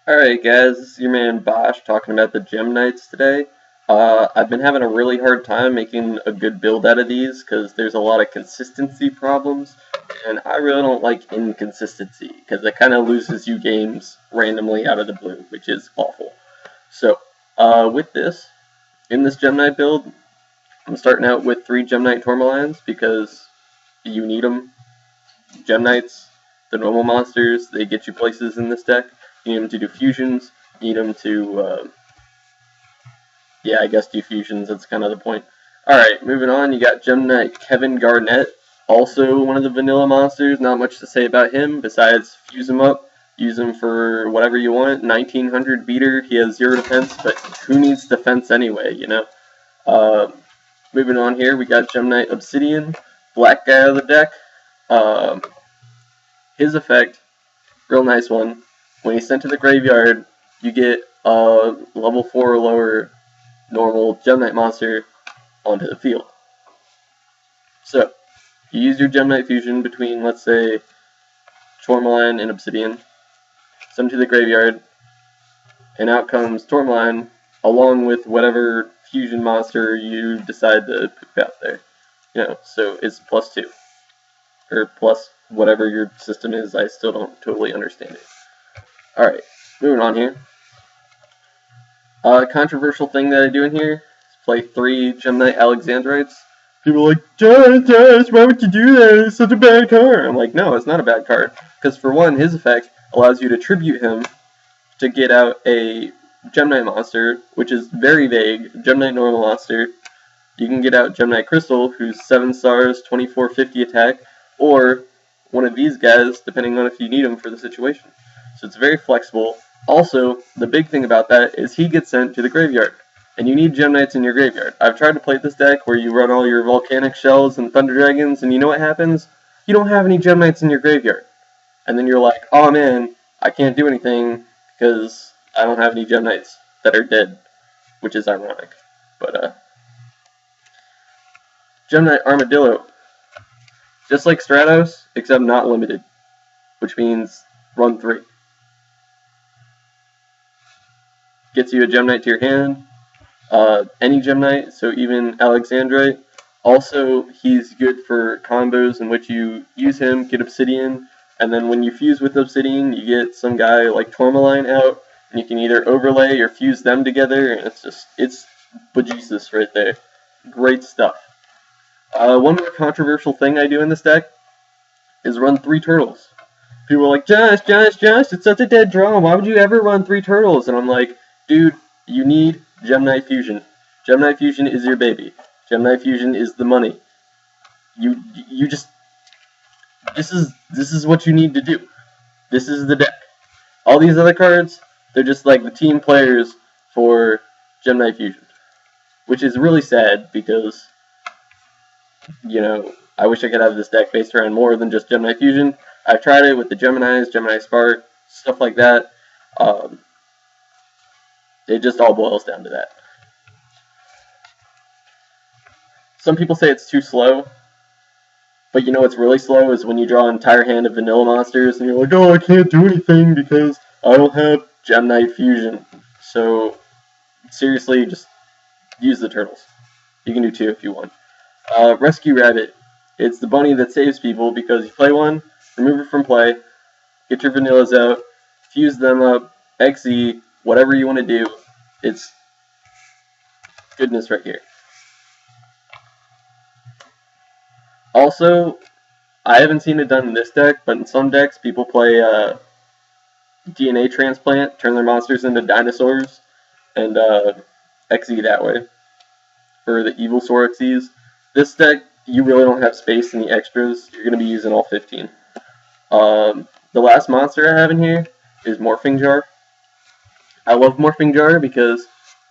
Alright guys, this is your man Bosh talking about the Gem Knights today. I've been having a really hard time making a good build out of these because there's a lot of consistency problems, and I really don't like inconsistency because it kind of loses you games randomly out of the blue, which is awful. So, with this, in this Gem Knight build, I'm starting out with 3 Gem Knight Tourmalines because you need them. Gem Knights, the normal monsters, they get you places in this deck. You need them to do fusions, you need them to, yeah, I guess do fusions, that's kind of the point. Alright, moving on, you got Gem Knight Kevin Garnett, also one of the vanilla monsters, not much to say about him, besides fuse him up, use him for whatever you want, 1900 beater, he has 0 defense, but who needs defense anyway, you know? Moving on here, we got Gem Knight Obsidian, black guy of the deck. His effect, real nice one. When he's sent to the graveyard, you get a level 4 or lower normal Gem Knight monster onto the field. So, you use your Gem Knight fusion between, let's say, Tourmaline and Obsidian, send him to the graveyard, and out comes Tourmaline along with whatever fusion monster you decide to put out there. You know, so it's +2. Or plus whatever your system is, I still don't totally understand it. Alright, moving on here. Controversial thing that I do in here is play 3 Gem Knight Alexandrites. People are like, Josh, why would you do that? It's such a bad card. I'm like, no, it's not a bad card. Because for one, his effect allows you to tribute him to get out a Gem Knight monster, which is very vague. Gem Knight normal monster. You can get out Gem Knight Crystal, who's 7 stars, 2450 attack, or one of these guys, depending on if you need him for the situation. So it's very flexible. Also, the big thing about that is he gets sent to the graveyard, and you need Gem Knights in your graveyard. I've tried to play this deck where you run all your Volcanic Shells and Thunder Dragons, and you know what happens? You don't have any Gem Knights in your graveyard. And then you're like, oh man, I can't do anything because I don't have any Gem Knights that are dead, which is ironic. But, Gem Knight Armadillo, just like Stratos, except not limited, which means run 3. Gets you a Gem Knight to your hand, any Gem Knight, so even Alexandrite. Also, he's good for combos in which you use him, get Obsidian, and then when you fuse with Obsidian, you get some guy like Tourmaline out, and you can either overlay or fuse them together, and it's bejesus right there. Great stuff. One more controversial thing I do in this deck is run 3 turtles. People are like, Josh, it's such a dead draw. Why would you ever run 3 turtles? And I'm like, dude, you need Gem Knight Fusion. Gem Knight Fusion is your baby. Gem Knight Fusion is the money. You just, this is what you need to do. This is the deck. All these other cards, they're just like the team players for Gem Knight Fusion, which is really sad because, you know, I wish I could have this deck based around more than just Gem Knight Fusion. I've tried it with the Geminis, Gemini Spark, stuff like that. It just all boils down to that. Some people say it's too slow, but you know what's really slow is when you draw an entire hand of vanilla monsters and you're like, oh, I can't do anything because I don't have Gem Knight Fusion. So, seriously, just use the turtles. You can do 2 if you want. Rescue Rabbit. It's the bunny that saves people because you play one, remove it from play, get your vanillas out, fuse them up, XE, whatever you want to do. It's goodness right here. Also, I haven't seen it done in this deck, but in some decks people play DNA transplant, turn their monsters into dinosaurs, and XE that way for the Evilsaur XEs. This deck, you really don't have space in the extras. You're going to be using all 15. The last monster I have in here is Morphing Jar. I love Morphing Jar because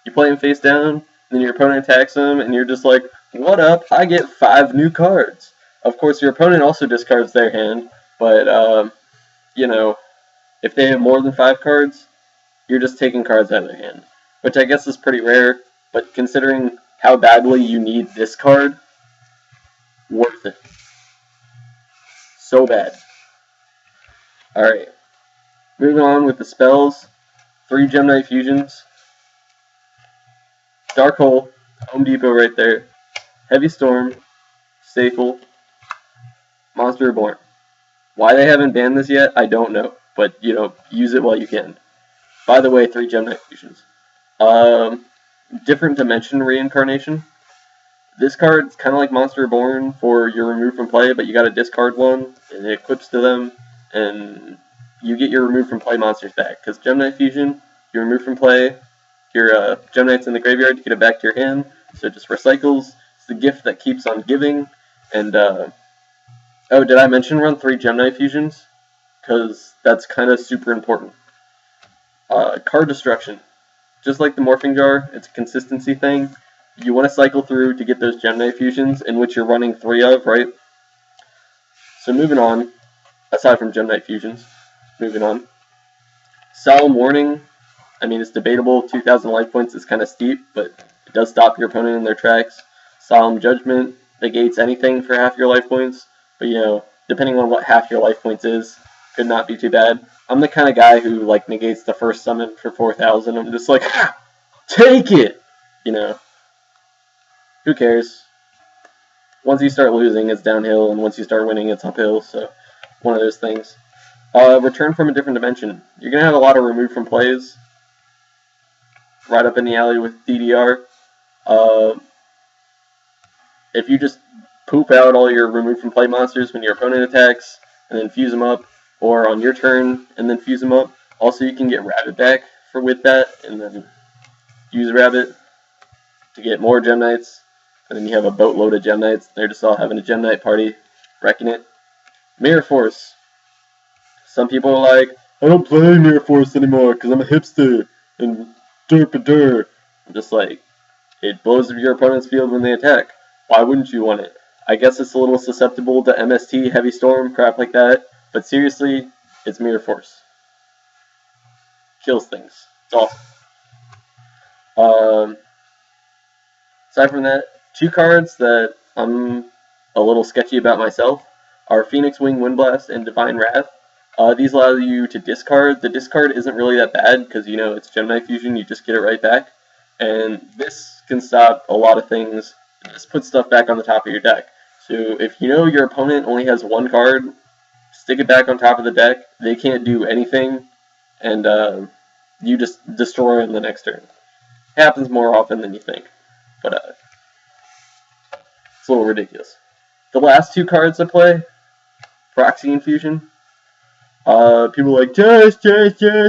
you play him face down, then your opponent attacks him, and you're just like, what up? I get 5 new cards. Of course, your opponent also discards their hand, but, you know, if they have more than 5 cards, you're just taking cards out of their hand, which I guess is pretty rare, but considering how badly you need this card, worth it. So bad. Alright. Moving on with the spells. 3 Gem Knight fusions. Dark Hole, Home Depot right there. Heavy Storm, Staple, Monster Reborn. Why they haven't banned this yet, I don't know. But, you know, use it while you can. By the way, 3 Gem Knight fusions. Different Dimension Reincarnation. This card's kind of like Monster Reborn for your remove from play, but you gotta discard one, and it equips to them, and you get your remove from play monsters back. Because Gem Knight Fusion, you remove from play, your Gem Knight's in the graveyard, you get it back to your hand, so it just recycles. It's the gift that keeps on giving, and, oh, did I mention run 3 Gem Knight Fusions? Because that's kind of super important. Card Destruction. Just like the Morphing Jar, it's a consistency thing. You want to cycle through to get those Gem Knight fusions, in which you're running 3 of, right? So moving on, aside from Gem Knight fusions, moving on. Solemn Warning, I mean, it's debatable. 2,000 life points is kind of steep, but it does stop your opponent in their tracks. Solemn Judgment negates anything for half your life points, but you know, depending on what half your life points is, could not be too bad. I'm the kind of guy who like negates the first summon for 4,000. I'm just like, ha! Take it! You know. Who cares? Once you start losing, it's downhill, and once you start winning, it's uphill, so one of those things. Return from a different dimension. You're going to have a lot of remove from plays. Right up in the alley with DDR. If you just poop out all your remove from play monsters when your opponent attacks, and then fuse them up, or on your turn, and then fuse them up. Also, you can get Rabbit back with that, and then use Rabbit to get more Gem Knights. And then you have a boatload of Gem Knights. They're just all having a Gem Knight party, wrecking it. Mirror Force. Some people are like, I don't play Mirror Force anymore because I'm a hipster and derp-a-der. I'm just like, it blows up your opponent's field when they attack. Why wouldn't you want it? I guess it's a little susceptible to MST, Heavy Storm, crap like that. But seriously, it's Mirror Force. Kills things. It's awesome. Aside from that, 2 cards that I'm a little sketchy about myself are Phoenix Wing Windblast and Divine Wrath. These allow you to discard. The discard isn't really that bad because, you know, it's Gem Knight Fusion, you just get it right back. And this can stop a lot of things. Just put stuff back on the top of your deck. So if you know your opponent only has 1 card, stick it back on top of the deck. They can't do anything, and you just destroy them the next turn. It happens more often than you think, but it's a little ridiculous. The last 2 cards I play, Proxy Infusion. People are like, Josh,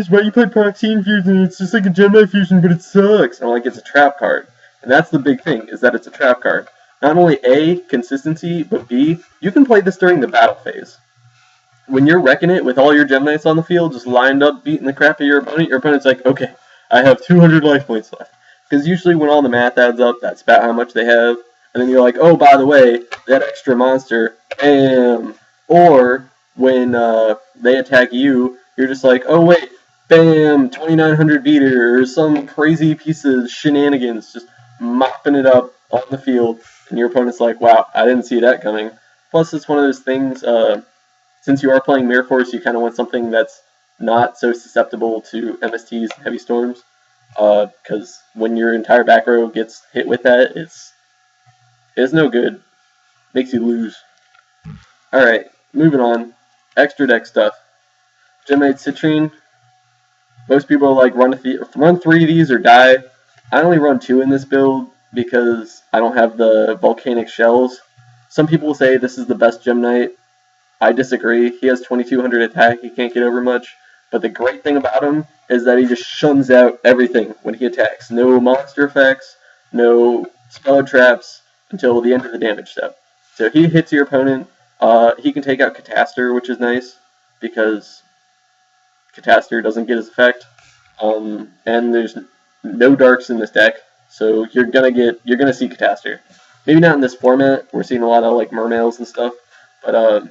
why you play Proxy Infusion? It's just like a Gem Knight Fusion, but it sucks. And I'm like, it's a trap card. And that's the big thing, is that it's a trap card. Not only A, consistency, but B, you can play this during the battle phase. When you're wrecking it with all your Gem Knights on the field, just lined up, beating the crap out of your opponent's like, okay, I have 200 life points left. Because usually when all the math adds up, that's about how much they have. And then you're like, oh, by the way, that extra monster, bam. Or when they attack you, you're just like, oh, wait, bam, 2,900 beater, or some crazy piece of shenanigans, just mopping it up on the field. And your opponent's like, wow, I didn't see that coming. Plus, it's one of those things, since you are playing Mirror Force, you kind of want something that's not so susceptible to MSTs and Heavy Storms. Because when your entire back row gets hit with that, it's no good. Makes you lose. Alright, moving on. Extra deck stuff. Gem Knight Citrine. Most people are like, run 3 of these or die. I only run 2 in this build because I don't have the volcanic shells. Some people say this is the best Gem Knight. I disagree. He has 2,200 attack. He can't get over much. But the great thing about him is that he just shuns out everything when he attacks. No monster effects, no spell traps until the end of the damage step. So he hits your opponent. He can take out Catastor, which is nice because Catastor doesn't get his effect. And there's no darks in this deck, so you're gonna see Catastor. Maybe not in this format. We're seeing a lot of like mermails and stuff, but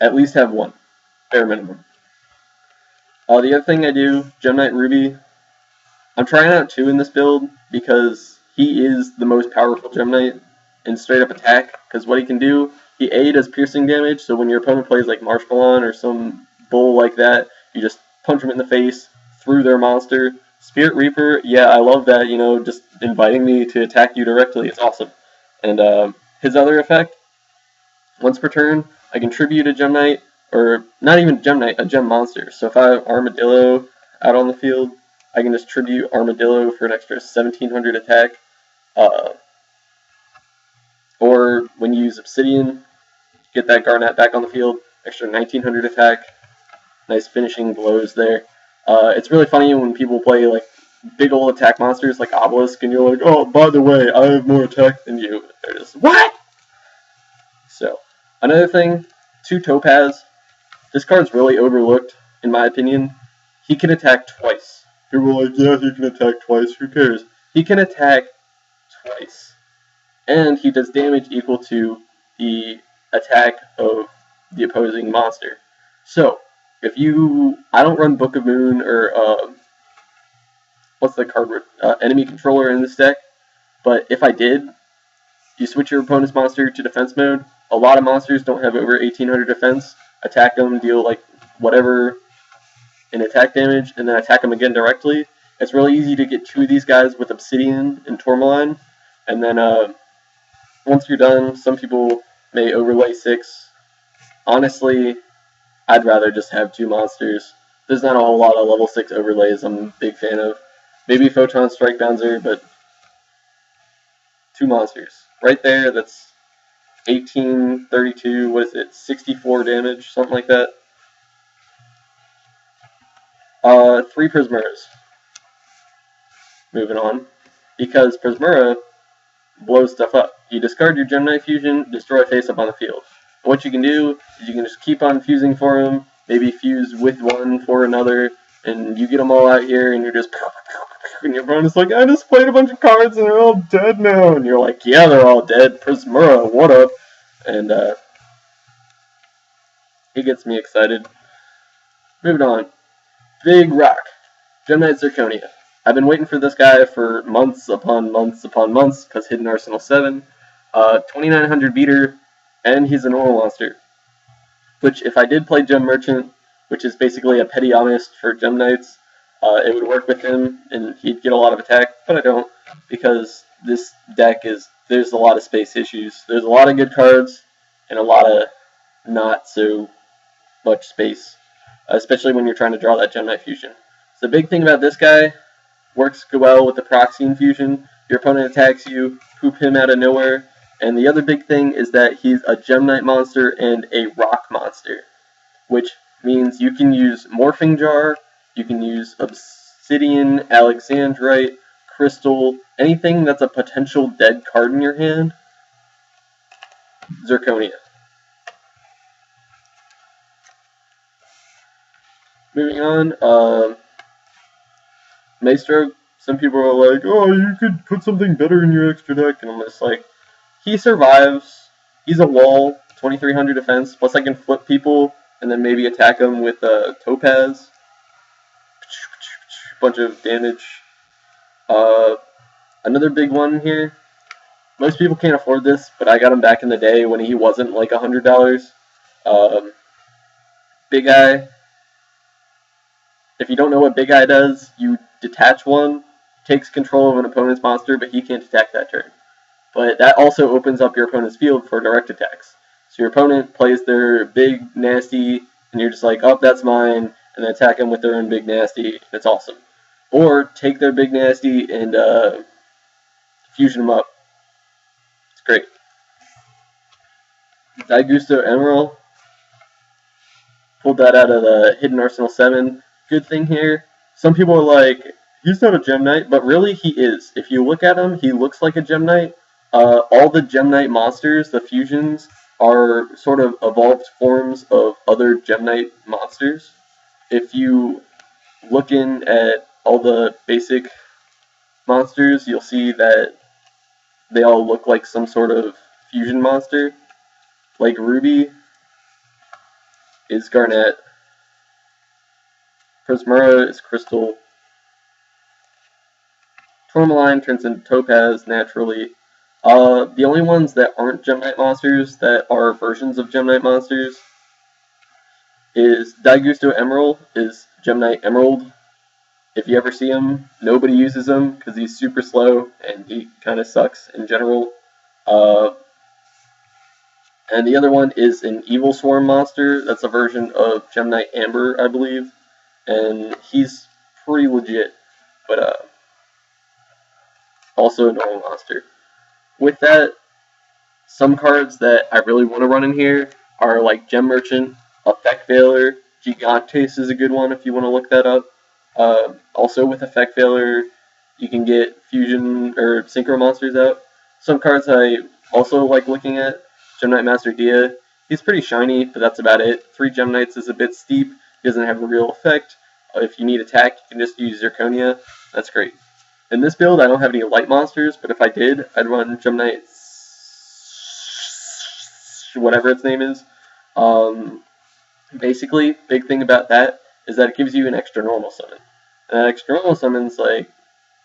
at least have 1, bare minimum. The other thing I do, Gem Knight Ruby, I'm trying out 2 in this build because he is the most powerful Gem Knight in straight up attack, because what he can do, he A does piercing damage, so when your opponent plays like Marshmallow or some bull like that, You just punch them in the face through their monster. Spirit Reaper, yeah, I love that, just inviting me to attack you directly. It's awesome. And his other effect, once per turn, I can tribute a Gem Knight, or not even Gem Knight, a Gem Monster. So if I have Armadillo out on the field, I can just tribute Armadillo for an extra 1700 attack. Or when you use Obsidian, get that Garnet back on the field, extra 1900 attack. Nice finishing blows there. It's really funny when people play like big old attack monsters like Obelisk, and you're like, oh, by the way, I have more attack than you. They're just, what? So, another thing, 2 Topaz. This card's really overlooked, in my opinion. He can attack twice. People are like, yeah, he can attack twice, who cares? He can attack twice. And he does damage equal to the attack of the opposing monster. So, if I don't run Book of Moon or, what's the card word? Enemy Controller in this deck, but if I did, you switch your opponent's monster to defense mode. A lot of monsters don't have over 1800 defense. Attack them, deal like whatever in attack damage, and then attack them again directly. It's really easy to get 2 of these guys with Obsidian and Tourmaline, and then once you're done, some people may overlay 6. Honestly, I'd rather just have 2 monsters. There's not a whole lot of level 6 overlays I'm a big fan of. Maybe Photon Strike Bouncer, but 2 monsters. Right there, that's 18, 32, what is it, 64 damage, something like that. 3 Prismuras. Moving on. Because Prismura blows stuff up. You discard your Gem Knight Fusion, destroy a face up on the field. And what you can do is you can just keep on fusing for them, maybe fuse with one for another, and you get them all out here, and you're just, and your opponent's like, I just played a bunch of cards and they're all dead now. And you're like, yeah, they're all dead. Prismura, what up? And he gets me excited. Moving on. Big Rock. Gem Knight Zirconia. I've been waiting for this guy for months upon months upon months, because Hidden Arsenal 7. 2900 beater, and he's a normal monster. Which, if I did play Gem Merchant, which is basically a petty Omist for Gem Knights, it would work with him, and he'd get a lot of attack, but I don't, because this deck there's a lot of space issues. There's a lot of good cards, and a lot of not so much space, especially when you're trying to draw that Gem Knight Fusion. So the big thing about this guy, works well with the Proxy Infusion. Your opponent attacks you, poop him out of nowhere. And the other big thing is that he's a Gem Knight monster and a rock monster, which means you can use Morphing Jar, you can use Obsidian, Alexandrite, Crystal, anything that's a potential dead card in your hand. Zirconia. Moving on, Maestro, some people are like, oh, you could put something better in your extra deck, and I'm just like, he survives, he's a wall, 2300 defense, plus I can flip people, and then maybe attack them with Topaz. Bunch of damage. Another big one here, most people can't afford this, but I got him back in the day when he wasn't like $100. Big Eye. If you don't know what Big Eye does, you detach one, takes control of an opponent's monster, but he can't attack that turn. But that also opens up your opponent's field for direct attacks. So your opponent plays their big nasty, and you're just like, oh, that's mine, and then attack them with their own big nasty. That's awesome. Or take their big nasty and fusion them up. It's great. Daigusto Emerald. Pulled that out of the Hidden Arsenal 7. Good thing here, some people are like, he's not a Gem Knight, but really he is. If you look at him, he looks like a Gem Knight. All the Gem Knight monsters, the fusions, are sort of evolved forms of other Gem Knight monsters. If you look in at all the basic monsters, you'll see that they all look like some sort of fusion monster. Like Ruby is Garnet. Prismura is Crystal. Tourmaline turns into Topaz naturally. The only ones that aren't Gem Knight monsters that are versions of Gem Knight monsters is Daigusto Emerald is Gem Knight Emerald. If you ever see him, nobody uses him because he's super slow and he kind of sucks in general. And the other one is an Evil Swarm monster. That's a version of Gem Knight Amber, I believe, and he's pretty legit, but also a normal monster. With that, some cards that I really want to run in here are like Gem Merchant, Effect Veiler, Gigantes is a good one if you want to look that up. Also with Effect Veiler, you can get Fusion or Synchro monsters out. Some cards I also like looking at, Gem Knight Master Dia. He's pretty shiny, but that's about it. 3 Gem Knights is a bit steep. He doesn't have a real effect. If you need attack, you can just use Zirconia. That's great. In this build, I don't have any light monsters, but if I did, I'd run Gem Knight, whatever its name is. Basically, big thing about that is that it gives you an extra normal summon. And that extra normal summon's like,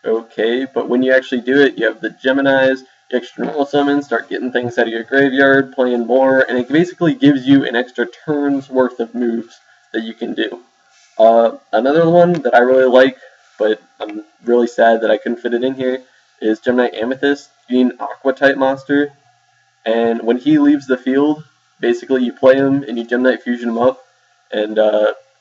okay, but when you actually do it, you have the Geminis, the extra normal summon, start getting things out of your graveyard, playing more, and it basically gives you an extra turn's worth of moves that you can do. Another one that I really like, but I'm really sad that I couldn't fit it in here, is Gem Knight Amethyst, being an Aqua type monster. And when he leaves the field, basically you play him and you Gem Knight Fusion him up, and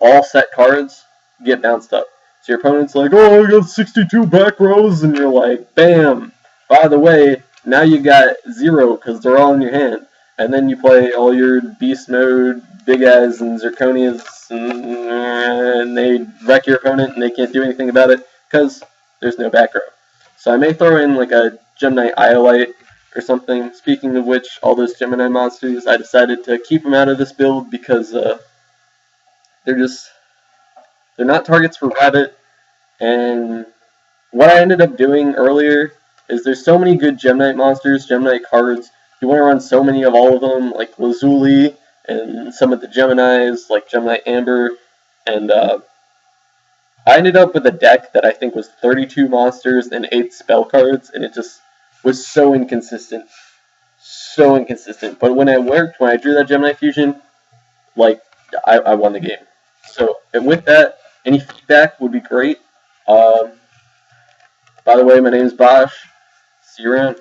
all set cards get bounced up. So your opponent's like, oh, I got 62 back rows, and you're like, bam! By the way, now you got 0 because they're all in your hand. And then you play all your Beast Mode, Big Eyes, and Zirconias, and they wreck your opponent and they can't do anything about it because there's no back row. So I may throw in like a Gem Knight Iolite or something. Speaking of which, all those Gemini monsters, I decided to keep them out of this build because they're not targets for Rabbit. And what I ended up doing earlier is there's so many good Gem Knight monsters, Gem Knight cards. You want to run so many of all of them, like Lazuli and some of the Geminis, like Gem Knight Amber. And I ended up with a deck that I think was 32 monsters and 8 spell cards, and it just was so inconsistent. So inconsistent. But when it worked, when I drew that Gem Knight Fusion, like, I won the game. So, and with that, any feedback would be great. By the way, my name is Bosh. See you around.